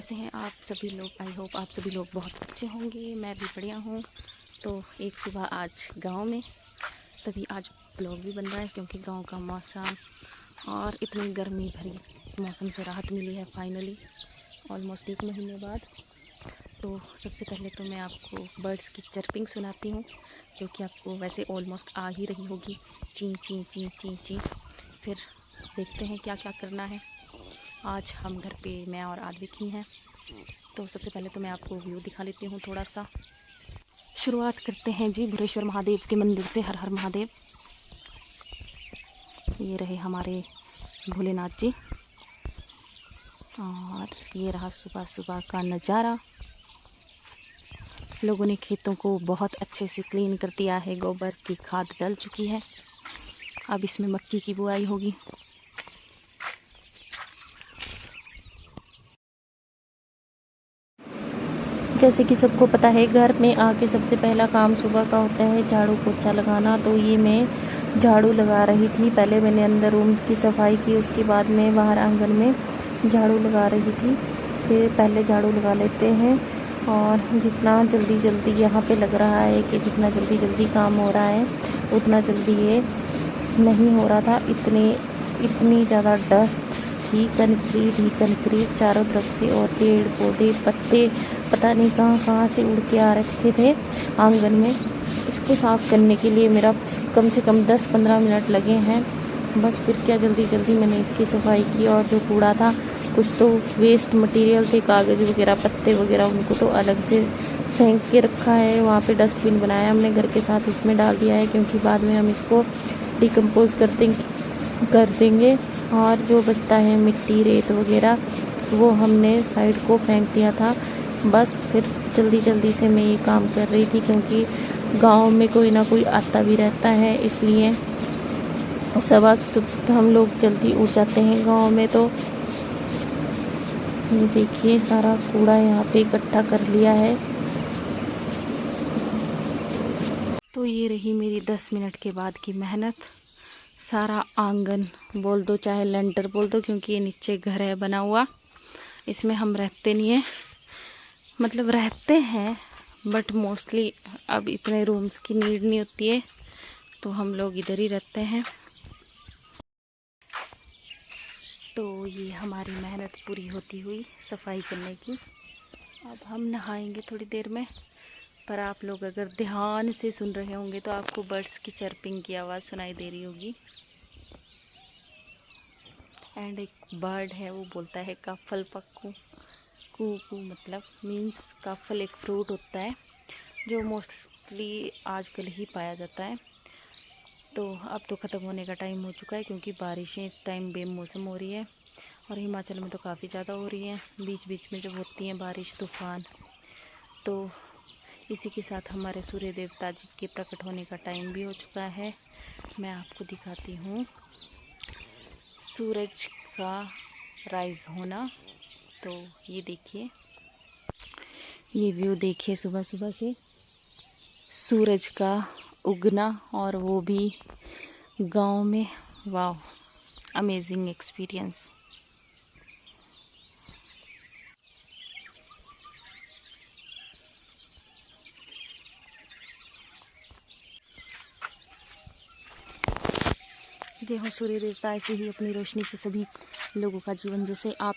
कैसे हैं आप सभी लोग। आई होप आप सभी लोग बहुत अच्छे होंगे। मैं भी बढ़िया हूँ। तो एक सुबह आज गांव में, तभी आज ब्लॉग भी बन रहा है क्योंकि गांव का मौसम और इतनी गर्मी भरी मौसम से राहत मिली है फाइनली, ऑलमोस्ट 1 महीने बाद। तो सबसे पहले तो मैं आपको बर्ड्स की चर्पिंग सुनाती हूँ, जो कि आपको वैसे ऑलमोस्ट आ ही रही होगी, ची ची ची ची ची। फिर देखते हैं क्या क्या करना है। आज हम घर पे मैं और आद्विक ही हैं। तो सबसे पहले तो मैं आपको व्यू दिखा लेती हूँ थोड़ा सा। शुरुआत करते हैं जी भुरेश्वर महादेव के मंदिर से। हर हर महादेव। ये रहे हमारे भोलेनाथ जी, और ये रहा सुबह सुबह का नज़ारा। लोगों ने खेतों को बहुत अच्छे से क्लीन कर दिया है, गोबर की खाद डल चुकी है। अब इसमें मक्की की बुआई होगी। जैसे कि सबको पता है, घर में आके सबसे पहला काम सुबह का होता है झाड़ू पोछा लगाना। तो ये मैं झाड़ू लगा रही थी। पहले मैंने अंदर रूम की सफाई की, उसके बाद मैं बाहर आंगन में झाड़ू लगा रही थी। फिर पहले झाड़ू लगा लेते हैं, और जितना जल्दी जल्दी यहाँ पे लग रहा है कि जितना जल्दी जल्दी काम हो रहा है उतना जल्दी ये नहीं हो रहा था। इतनी ज़्यादा डस्ट थी, कंक्रीट ही कंक्रीट चारों तरफ से, और पेड़ पौधे पत्ते पता नहीं कहाँ कहाँ से उड़ के आ रखे थे आंगन में। उसको साफ़ करने के लिए मेरा कम से कम 10-15 मिनट लगे हैं बस। फिर क्या जल्दी जल्दी मैंने इसकी सफाई की, और जो कूड़ा था, कुछ तो वेस्ट मटेरियल थे, कागज़ वगैरह पत्ते वगैरह, उनको तो अलग से फेंक के रखा है। वहाँ पे डस्टबिन बनाया हमने घर के साथ, उसमें डाल दिया है, क्योंकि बाद में हम इसको डिकम्पोज कर देंगे। और जो बचता है मिट्टी रेत वगैरह, वो हमने साइड को फेंक दिया था बस। फिर जल्दी जल्दी से मैं ये काम कर रही थी, क्योंकि गांव में कोई ना कोई आता भी रहता है, इसलिए सुबह हम लोग जल्दी उठ जाते हैं गांव में। तो ये देखिए सारा कूड़ा यहाँ पे इकट्ठा कर लिया है। तो ये रही मेरी 10 मिनट के बाद की मेहनत। सारा आंगन बोल दो, चाहे लेंटर बोल दो, क्योंकि ये नीचे घर है बना हुआ। इसमें हम रहते नहीं हैं, मतलब रहते हैं बट मोस्टली अब इतने रूम्स की नीड नहीं होती है, तो हम लोग इधर ही रहते हैं। तो ये हमारी मेहनत पूरी होती हुई सफाई करने की। अब हम नहाएंगे थोड़ी देर में। पर आप लोग अगर ध्यान से सुन रहे होंगे तो आपको बर्ड्स की चर्पिंग की आवाज़ सुनाई दे रही होगी। एंड एक बर्ड है, वो बोलता है काफल पक्कू कू कू, मतलब मीन्स काफल एक फ्रूट होता है जो मोस्टली आजकल ही पाया जाता है। तो अब तो ख़त्म होने का टाइम हो चुका है, क्योंकि बारिशें इस टाइम बेमौसम हो रही है, और हिमाचल में तो काफ़ी ज़्यादा हो रही हैं बीच बीच में जब होती हैं बारिश तूफ़ान। तो इसी के साथ हमारे सूर्य देवता जी के प्रकट होने का टाइम भी हो चुका है। मैं आपको दिखाती हूँ सूरज का राइज होना। तो ये देखिए, ये व्यू देखिए सुबह सुबह से सूरज का उगना, और वो भी गांव में। वाह, अमेजिंग एक्सपीरियंस। जय हो सूर्य देवता, ऐसे ही अपनी रोशनी से सभी लोगों का जीवन, जैसे आप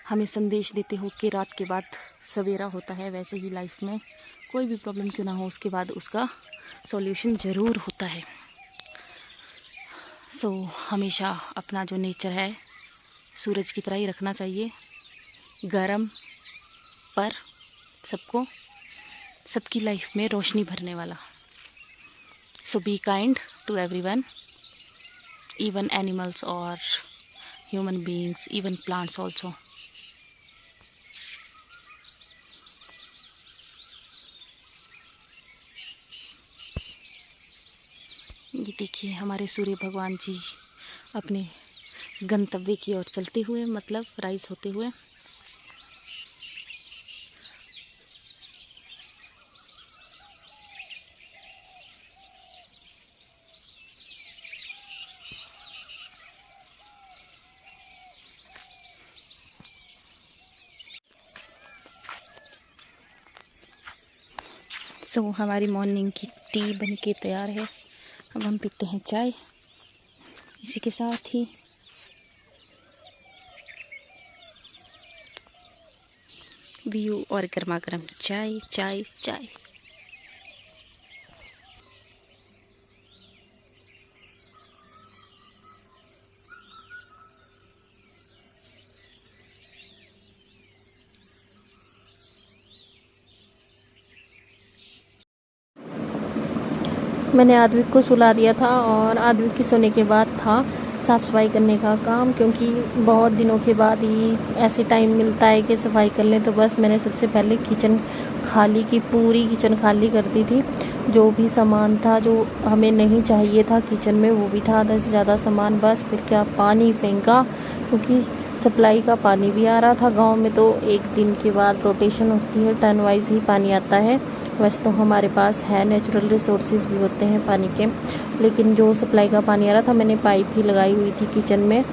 हमें संदेश देते हो कि रात के बाद सवेरा होता है, वैसे ही लाइफ में कोई भी प्रॉब्लम क्यों ना हो, उसके बाद उसका सॉल्यूशन ज़रूर होता है। सो हमेशा अपना जो नेचर है सूरज की तरह ही रखना चाहिए, गरम पर सबको, सबकी लाइफ में रोशनी भरने वाला। So be kind to everyone, even animals or human beings, even plants also. ये देखिए हमारे सूर्य भगवान जी अपने गंतव्य की ओर चलते हुए, मतलब राइज होते हुए। सो हमारी मॉर्निंग की टी बन के तैयार है। अब हम पीते हैं चाय। इसी के साथ ही व्यू और गर्मा गर्म चाय चाय चाय। मैंने आद्विक को सुला दिया था और आद्विक के सोने के बाद था साफ़ सफाई करने का काम, क्योंकि बहुत दिनों के बाद ही ऐसे टाइम मिलता है कि सफाई कर लें। तो बस मैंने सबसे पहले किचन खाली की, पूरी किचन खाली कर दी थी। जो भी सामान था जो हमें नहीं चाहिए था किचन में वो भी था, आधा से ज़्यादा सामान। बस फिर क्या पानी फेंका, क्योंकि सप्लाई का पानी भी आ रहा था। गांव में तो एक दिन के बाद रोटेशन होती है, टर्न वाइज ही पानी आता है। वैसे तो हमारे पास है, नेचुरल रिसोर्सेज भी होते हैं पानी के, लेकिन जो सप्लाई का पानी आ रहा था, मैंने पाइप ही लगाई हुई थी किचन में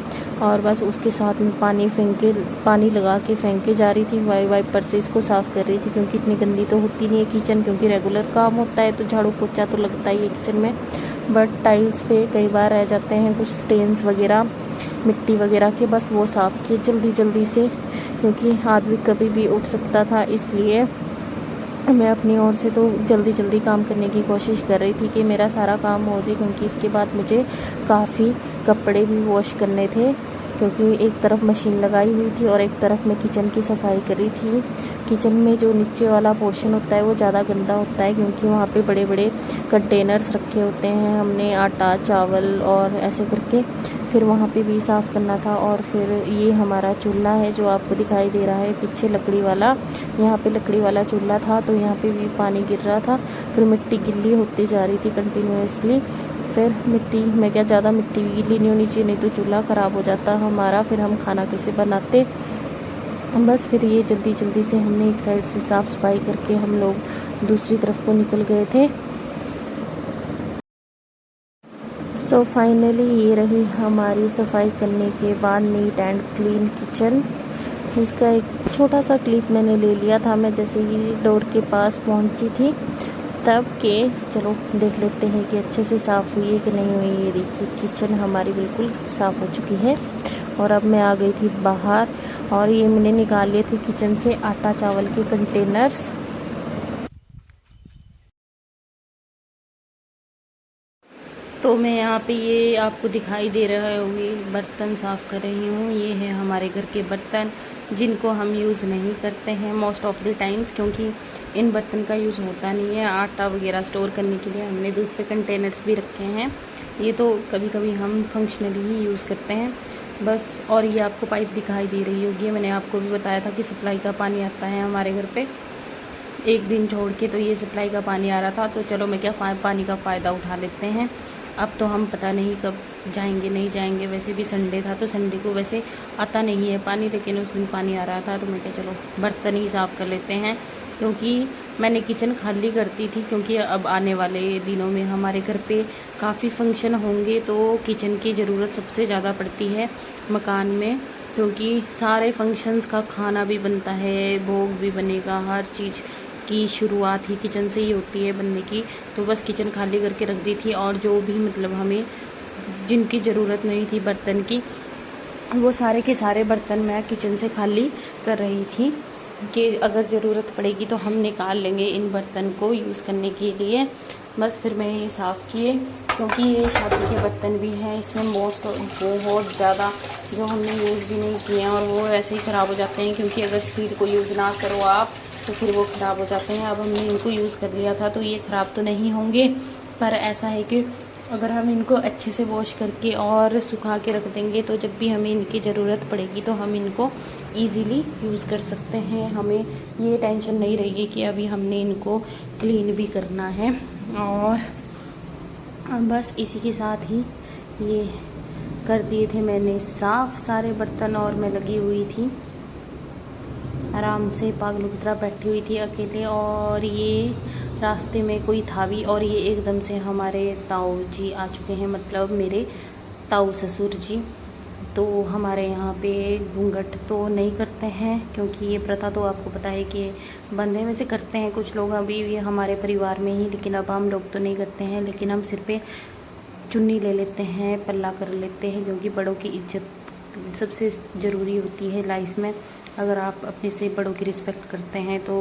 और बस उसके साथ में पानी लगा के फेंक के जा रही थी। वाइपर से इसको साफ़ कर रही थी, क्योंकि इतनी गंदी तो होती नहीं है किचन, क्योंकि रेगुलर काम होता है तो झाड़ू पोछा तो लगता ही है किचन में। बट टाइल्स पे कई बार रह जाते हैं कुछ स्टेन्स वगैरह, मिट्टी वगैरह के, बस वो साफ़ किए जल्दी से, क्योंकि आद्विक कभी भी उठ सकता था। इसलिए मैं अपनी ओर से तो जल्दी काम करने की कोशिश कर रही थी कि मेरा सारा काम हो जाए, क्योंकि इसके बाद मुझे काफ़ी कपड़े भी वॉश करने थे, क्योंकि एक तरफ मशीन लगाई हुई थी और एक तरफ मैं किचन की सफाई कर रही थी। किचन में जो नीचे वाला पोर्शन होता है वो ज़्यादा गंदा होता है, क्योंकि वहाँ पे बड़े बड़े कंटेनर्स रखे होते हैं। हमने आटा चावल और ऐसे करके फिर वहाँ पे भी साफ़ करना था। और फिर ये हमारा चूल्हा है जो आपको दिखाई दे रहा है पीछे लकड़ी वाला, यहाँ पे लकड़ी वाला चूल्हा था, तो यहाँ पे भी पानी गिर रहा था। फिर मिट्टी गिल्ली होती जा रही थी कंटिन्यूसली। फिर मिट्टी में क्या, ज़्यादा मिट्टी भी गिल्ली नहीं होनी चाहिए, नहीं तो चूल्हा ख़राब हो जाता हमारा। फिर हम खाना कैसे बनाते। बस फिर ये जल्दी से हमने एक साइड से साफ़ सफाई करके हम लोग दूसरी तरफ को निकल गए थे। सो फाइनली ये रही हमारी सफाई करने के बाद नीट एंड क्लीन किचन। इसका एक छोटा सा क्लिप मैंने ले लिया था, मैं जैसे ही डोर के पास पहुंची थी तब के। चलो देख लेते हैं कि अच्छे से साफ़ हुई है कि नहीं हुई। ये देखिए किचन हमारी बिल्कुल साफ़ हो चुकी है। और अब मैं आ गई थी बाहर और ये मैंने निकाल लिए थे किचन से आटा चावल के कंटेनर्स। तो मैं यहाँ पे ये आपको दिखाई दे रहे होंगे बर्तन साफ़ कर रही हूँ। ये है हमारे घर के बर्तन जिनको हम यूज़ नहीं करते हैं मोस्ट ऑफ द टाइम्स, क्योंकि इन बर्तन का यूज़ होता नहीं है। आटा वगैरह स्टोर करने के लिए हमने दूसरे कंटेनर्स भी रखे हैं, ये तो कभी कभी हम फंक्शनली ही यूज़ करते हैं बस। और ये आपको पाइप दिखाई दे रही होगी, मैंने आपको भी बताया था कि सप्लाई का पानी आता है हमारे घर पे एक दिन छोड़ के, तो ये सप्लाई का पानी आ रहा था। तो चलो मैं क्या पानी का फ़ायदा उठा लेते हैं। अब तो हम पता नहीं कब जाएंगे नहीं जाएंगे, वैसे भी संडे था तो संडे को वैसे आता नहीं है पानी, लेकिन उस दिन पानी आ रहा था तो मैं क्या चलो बर्तन ही साफ़ कर लेते हैं। क्योंकि मैंने किचन खाली करती थी, क्योंकि अब आने वाले दिनों में हमारे घर पे काफ़ी फंक्शन होंगे, तो किचन की ज़रूरत सबसे ज़्यादा पड़ती है मकान में, क्योंकि सारे फंक्शंस का खाना भी बनता है, भोग भी बनेगा, हर चीज़ की शुरुआत ही किचन से ही होती है बनने की। तो बस किचन खाली करके रख दी थी, और जो भी मतलब हमें जिनकी ज़रूरत नहीं थी बर्तन की, वो सारे के सारे बर्तन मैं किचन से खाली कर रही थी कि अगर ज़रूरत पड़ेगी तो हम निकाल लेंगे इन बर्तन को यूज़ करने के लिए। बस फिर मैंने ये साफ़ किए, क्योंकि ये शादी के बर्तन भी हैं, इसमें बहुत ज़्यादा जो हमने यूज़ भी नहीं किए हैं और वो ऐसे ही ख़राब हो जाते हैं, क्योंकि अगर स्टील को यूज़ ना करो आप तो फिर वो ख़राब हो जाते हैं। अब हमने इनको यूज़ कर लिया था तो ये ख़राब तो नहीं होंगे, पर ऐसा है कि अगर हम इनको अच्छे से वॉश करके और सुखा के रख देंगे तो जब भी हमें इनकी ज़रूरत पड़ेगी तो हम इनको इजीली यूज़ कर सकते हैं। हमें ये टेंशन नहीं रहेगी कि अभी हमने इनको क्लीन भी करना है। और बस इसी के साथ ही ये कर दिए थे मैंने साफ़ सारे बर्तन, और मैं लगी हुई थी आराम से पागलों की तरह बैठी हुई थी अकेले। और ये रास्ते में कोई था भी, और ये एकदम से हमारे ताऊ जी आ चुके हैं, मतलब मेरे ताऊ ससुर जी। तो हमारे यहाँ पे घूंघट तो नहीं करते हैं, क्योंकि ये प्रथा तो आपको पता है कि बंद है। वैसे करते हैं कुछ लोग अभी भी हमारे परिवार में ही, लेकिन अब हम लोग तो नहीं करते हैं। लेकिन हम सिर पे चुन्नी ले लेते हैं, पल्ला कर लेते हैं, क्योंकि बड़ों की इज्जत सबसे ज़रूरी होती है लाइफ में। अगर आप अपने से बड़ों की रिस्पेक्ट करते हैं तो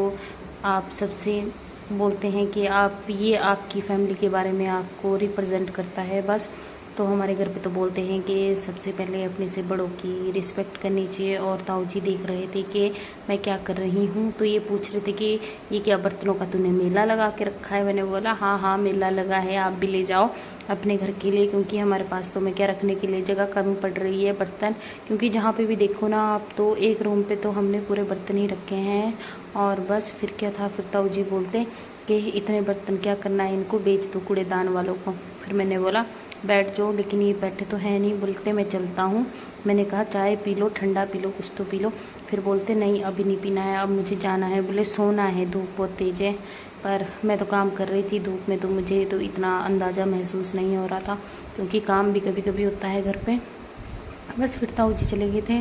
आप सबसे बोलते हैं कि आप, ये आपकी फैमिली के बारे में आपको रिप्रेजेंट करता है बस। तो हमारे घर पे तो बोलते हैं कि सबसे पहले अपने से बड़ों की रिस्पेक्ट करनी चाहिए। और ताऊ जी देख रहे थे कि मैं क्या कर रही हूँ, तो ये पूछ रहे थे कि ये क्या बर्तनों का तूने मेला लगा के रखा है। मैंने बोला हाँ हाँ मेला लगा है, आप भी ले जाओ अपने घर के लिए, क्योंकि हमारे पास तो मैं क्या रखने के लिए जगह कमी पड़ रही है बर्तन। क्योंकि जहाँ पे भी देखो ना आप, तो एक रूम पे तो हमने पूरे बर्तन ही रखे हैं। और बस फिर क्या था, फिर ताऊ जी बोलते कि इतने बर्तन क्या करना है, इनको बेच दो कूड़ेदान वालों को। फिर मैंने बोला बैठ जाओ, लेकिन ये बैठे तो है नहीं। बोलते मैं चलता हूँ। मैंने कहा चाय पी लो, ठंडा पी लो, कुछ तो पी लो। फिर बोलते नहीं अभी नहीं पीना है, अब मुझे जाना है। बोले सोना है, धूप बहुत तेज है। पर मैं तो काम कर रही थी धूप में, तो मुझे तो इतना अंदाज़ा महसूस नहीं हो रहा था, क्योंकि काम भी कभी कभी होता है घर पे। बस फिर ताऊ जी चले गए थे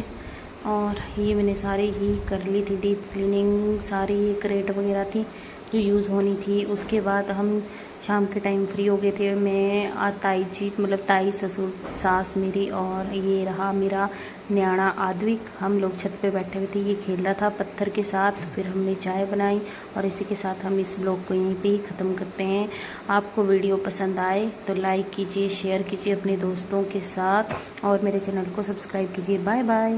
और ये मैंने सारी ही कर ली थी डीप क्लीनिंग। सारी क्रेट वगैरह थी जो यूज़ होनी थी। उसके बाद हम शाम के टाइम फ्री हो गए थे। मैं ताई जी, मतलब ताई, ससुर, सास मेरी, और ये रहा मेरा न्याणा आद्विक। हम लोग छत पे बैठे हुए थे, ये खेल रहा था पत्थर के साथ। फिर हमने चाय बनाई और इसी के साथ हम इस ब्लॉग को यहीं पे ही ख़त्म करते हैं। आपको वीडियो पसंद आए तो लाइक कीजिए, शेयर कीजिए अपने दोस्तों के साथ, और मेरे चैनल को सब्सक्राइब कीजिए। Bye bye.